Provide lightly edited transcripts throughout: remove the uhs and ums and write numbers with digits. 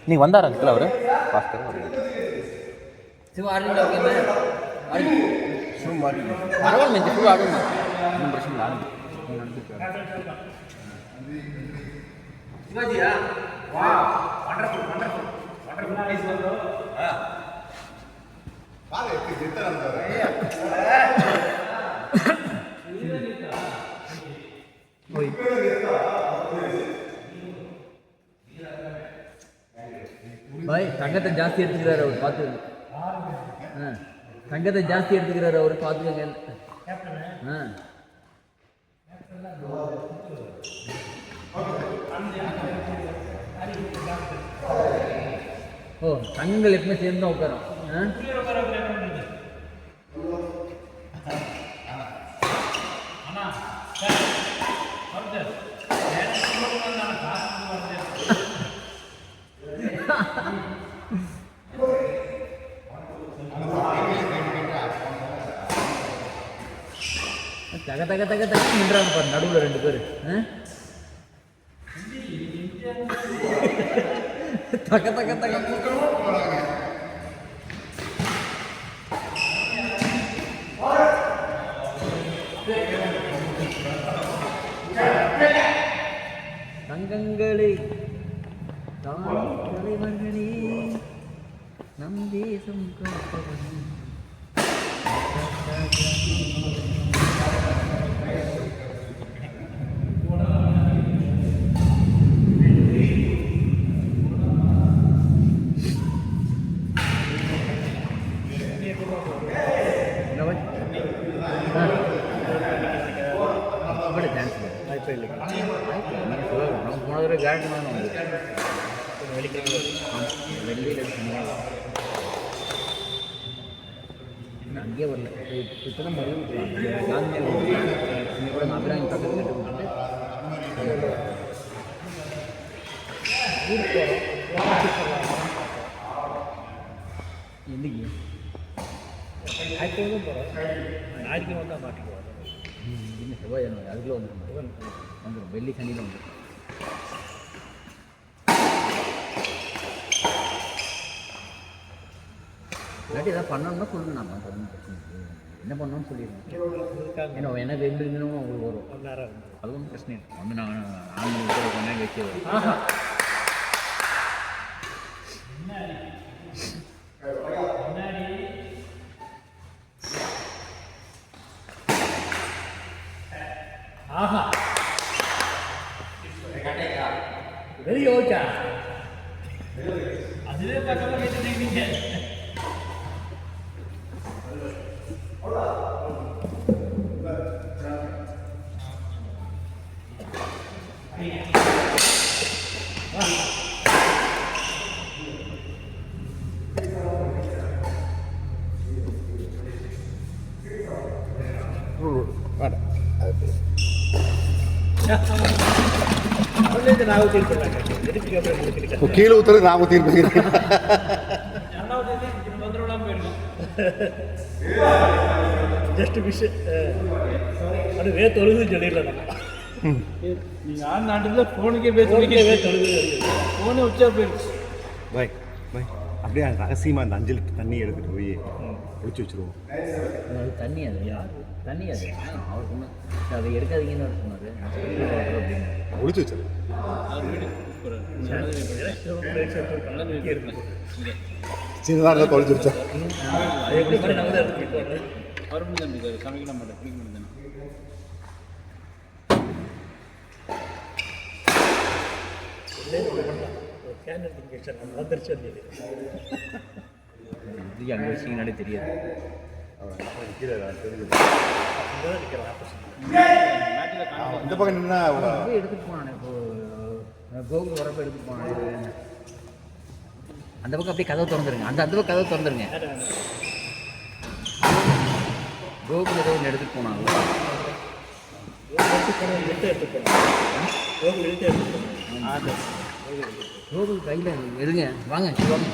நீங்கள் வந்தார் அங்கிள் அவர் பாஸ்டர் சிவா ஆடுங்க ஓகே பரவாயில்ல இந்த சிவா ஆடுங்க ஒன்றும் பிரச்சனை இல்லை ஆடுங்க சிவாஜியா வா wonderful wonderful wonderful nice bro பாரு எப்படி ஜெத்தா ஓய் பாய் தங்கத்தை ஜாஸ்தி எடுத்துக்கிறாரு அவர் பார்த்து தங்கத்தை ஜாஸ்தி எடுத்துக்கிறாரு அவர் பார்த்துக்கங்க ஓ தங்கங்கள் எப்பவுமே சேர்ந்து தான் உட்காரோம் தக தக தக தக நின்றாங்க பாரு நடுவில் ரெண்டு பேர் தக தக தக தங்கங்களே தலைவர்களே நம் தேசம் காப்பவன் நம்ம போன தடவை கேரண்டி தான் வந்து வெளியில் அங்கேயே வரல இப்போ தான் மறுபடியும் காந்தி கூட அபிராமி பக்கத்தில் என்னைக்கு ஞாயிற்றுக்கிழமை போகிறோம் ஞாயிற்றுக்கிழமை தான் பாட்டுக்கு வரும் இன்னும் செவ்வாய் அதுக்குள்ளே வந்துடும் வெள்ளி சனியில் வந்துடும் இல்லாட்டி எதாவது பண்ணணும்னா சொல்லுங்க நான் பண்ணுறேன் பிரச்சனை என்ன பண்ணணும்னு சொல்லிடுவேன் ஏன்னா ஏன்னா 2 தினமும் உங்களுக்கு வரும் அது ஒன்றும் பிரச்சனை இல்லை வந்து நான் 4 மணி கொண்டே வச்சு வரும் ஆஹா வெரி ஓகே அதுவே பார்க்காம கேட்டுட்டீங்க கீழே ஊத்துறது நான் ஊத்திருப்பேன் ஜஸ்ட் விஷ் அது வே தொழுது சொல்லிடலாம் நீங்கள் ஆன் நாட்டில் ஃபோனுக்கே வே தொழுது ஃபோனே உச்சா போயிடுச்சு பாய் பாய் அப்படியே ரகசியமாக அந்த 5 லிட்டர் தண்ணி எடுத்துகிட்டு போய் ஒழிச்சு வச்சுருவோம் தண்ணி அது யார் தண்ணி அது அவர் சொன்ன அதை எடுக்காதீங்கன்னு சொன்னார் ஒழிச்சு வச்சிரு சின்னதாக தொலைச்சு வச்சா சமைக்க மாட்டேன் பிடிக்க மாட்டேன் அங்கே வச்சிங்கனாலே தெரியாது இந்த பக்கம் நின்னா எடுத்துகிட்டு போனானே இப்போ கோகுல் வரப்போ எடுத்துகிட்டு போனானே அந்த பக்கம் அப்படியே கதவை திறந்துருங்க அந்த பக்கம் கதவை திறந்துருங்க கோகுல் ஏதோ ஒன்று எடுத்துகிட்டு போனாங்க கோகுல் கையில் எடுங்க வாங்க வாங்க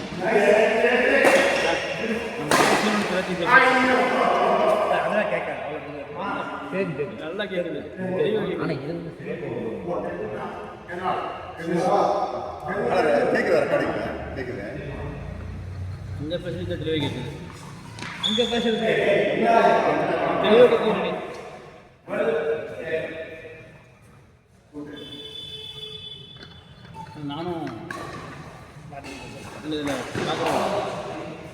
நல்லா கேட்குது ஆனால் இது கேட்குறாரு கிடைக்கும் கேட்குது. இந்த பேசுறது தெளிவாக கேட்குது. அங்கே பேசுறது தெளிவாக கேட்குது. நானும் இல்லை இல்லை பார்க்குறேன்,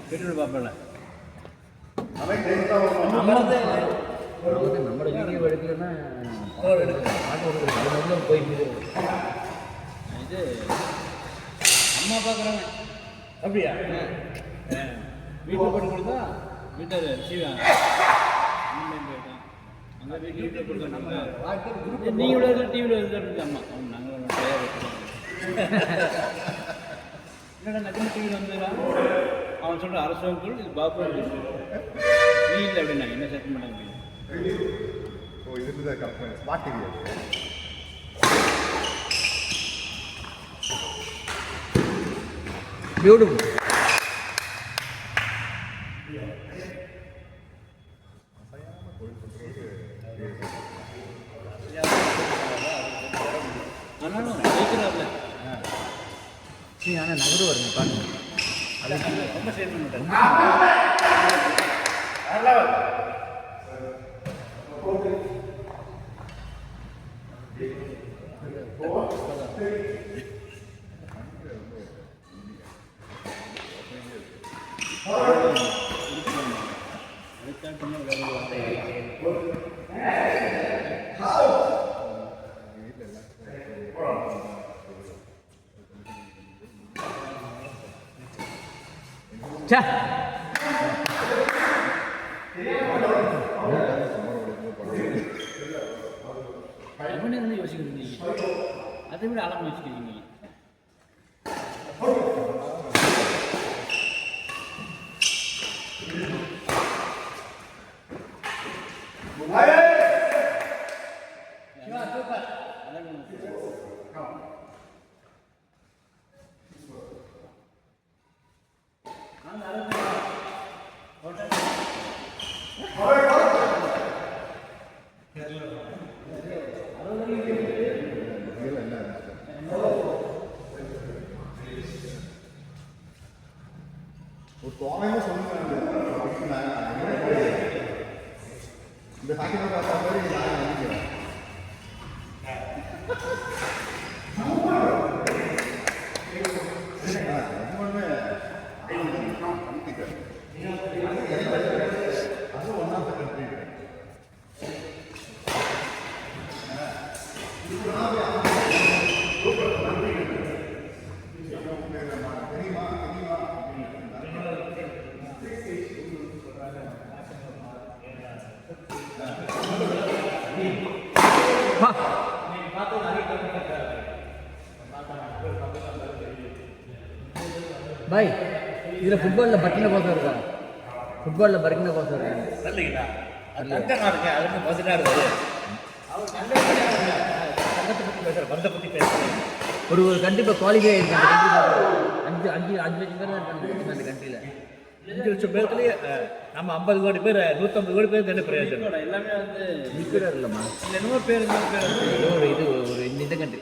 கேட்டு பார்ப்பேன்ல. நம்மளோட வீடியோ எடுக்கலன்னா பாட்டு கொடுக்குறது போயிட்டு இது அம்மா பார்க்குறாங்க. அப்படியா? வீட்டில் போட்டு கொடுத்தா வீட்டார் செய்வாங்க. போயிட்டான் அங்கே வீட்டில் கொடுத்தாங்க. நீங்கள் விட டிவியில் இருக்கிறது அம்மா அவங்க நாங்கள் தயார் வச்சுருக்கோம். என்னடா நக்கல் டிவியில் வந்துடுறான். அவன் சொல்கிற அரசாங்கம் சொல்லி இது பாப்பா நீ இல்லை அப்படின்னா என்ன செட் பண்ண முடியும். ஓ இதுக்கு தான் கம்பெனி ஸ்மார்ட் டிவி. பியூட்டிஃபுல். ஆனாலும் ஜெயிக்கிறாப்ல. ஆனால் நகரு வருங்க பாருங்க. அது ரொம்ப சேவ் பண்ண மாட்டேன். சே அவனே வந்து யோசிக்கிறீங்க, அதை விட ஆழமாக யோசிக்கிறீங்க. ஒரு தோணையும் சொல்லுங்க. இந்த சாக்கியம் பார்த்தா மாதிரி நான் நினைக்கிறேன். அது ஒன் ஆஃப் த கண்ட்ரி. பாய் இதில் ஃபுட்பாலில் பர்கினா கோசம் இருக்கா? ஃபுட்பாலில் பர்கினா கோசம் இருக்கா? தெரியலீங்களா? அது தங்கமாக இருக்கு. அதுக்கு பசுனா இருக்காது. அவர் தங்கத்தை பற்றி பேசுகிறேன், பந்தை பற்றி பேசுகிறேன். ஒரு கண்டிப்பாக குவாலிஃபை ஆகிருக்கு அந்த கண்ட்ரி. 5 லட்சம் பேர் தான் இருக்காங்க அந்த கண்ட்ரியில். 5 லட்சம் பேர்த்துலேயே நம்ம 50 கோடி பேர் 150 கோடி பேர் தானே பிரயோஜனம். எல்லாமே வந்து நிற்கிறார் இல்லைம்மா. இல்லை இன்னொரு பேர் இன்னொரு பேர் ஒரு இது ஒரு இந்த கண்ட்ரி.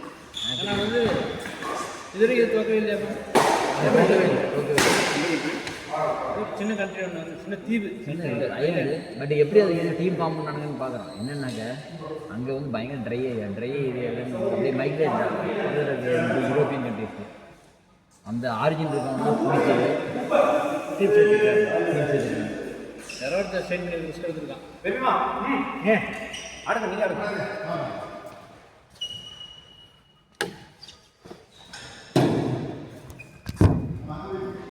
ஆனால் வந்து இதுவரைக்கும் இது தோக்கவே இல்லையா? சின்ன கண்ட்ரி ஒன்று வந்து சின்ன தீவு ஐலாண்டு. பட் எப்படி அது என்ன டீம் ஃபார்ம் பண்ணானுங்கன்னு பார்க்குறோம். என்னன்னாக்க அங்கே வந்து பயங்கர ட்ரை ஏரியாவில் அப்படியே மைக்ரேட் யூரோப்பியன் கண்ட்ரிஸ் அந்த ஆரிஜின் இருக்கவங்க பிடிச்சது டீம் சேர்த்துருக்காங்க. யாரோ ஒருத்தர் ஸ்டேட் பண்ணி எடுத்துருக்கான். ஏன் அடுத்த நீங்கள் அடுத்த